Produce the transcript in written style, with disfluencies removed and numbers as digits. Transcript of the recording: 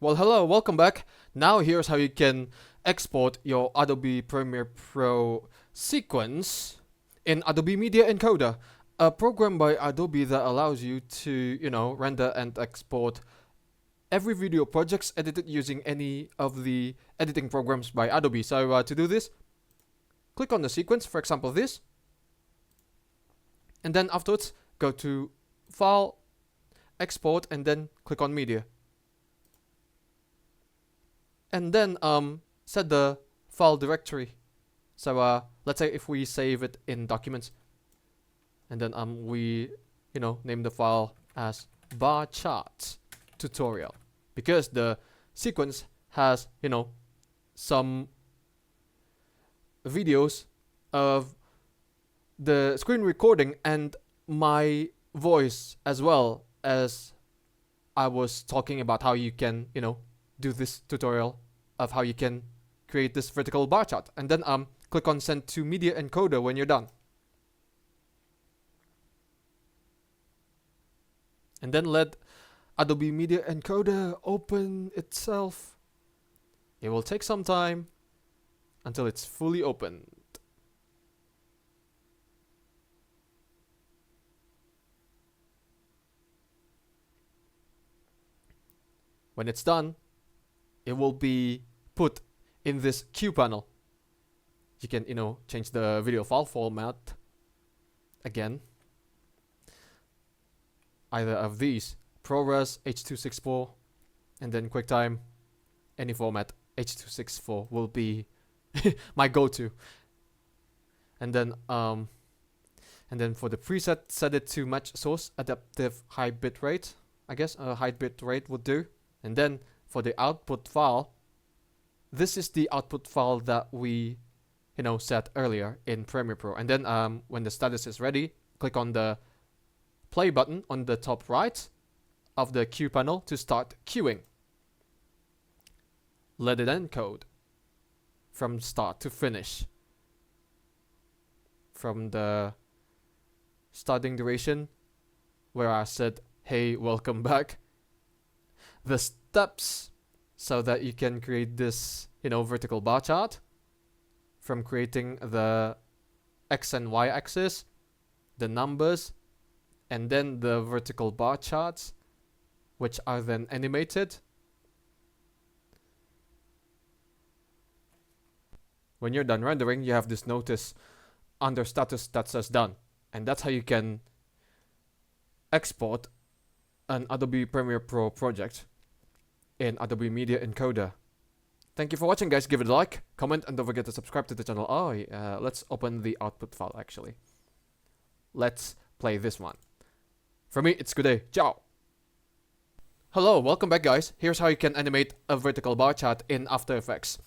Well, hello, welcome back. Now here's how you can export your Adobe Premiere Pro sequence in Adobe Media Encoder, a program by Adobe that allows you to, render and export every video projects edited using any of the editing programs by Adobe. So to do this, click on the sequence, for example this, and then afterwards go to File, Export, and then click on Media. And then set the file directory. So let's say if we save it in Documents, and then we name the file as bar chart tutorial, because the sequence has some videos of the screen recording and my voice, as well as I was talking about how you can do this tutorial of how you can create this vertical bar chart. And then click on Send to Media Encoder when you're done. And then let Adobe Media Encoder open itself. It will take some time until it's fully opened. When it's done, it will be put in this Q panel. You can, change the video file format again. Either of these, ProRes, H.264, and then QuickTime, any format, H.264 will be my go-to. And then for the preset, set it to match source adaptive high bitrate. I guess a high bitrate would do. And then for the output file, this is the output file that we set earlier in Premiere Pro. And then when the status is ready, click on the play button on the top right of the Q panel to start queuing. Let it encode from start to finish. From the starting duration, where I said, hey, welcome back, the steps so that you can create this vertical bar chart, from creating the X and Y axis, the numbers, and then the vertical bar charts, which are then animated. When you're done rendering, you have this notice under status that says done. And that's how you can export an Adobe Premiere Pro project in Adobe Media Encoder. Thank you for watching, guys. Give it a like, comment, and don't forget to subscribe to the channel. Let's open the output file, actually. Let's play this one. For me, it's good day. Ciao! Hello, welcome back, guys. Here's how you can animate a vertical bar chart in After Effects.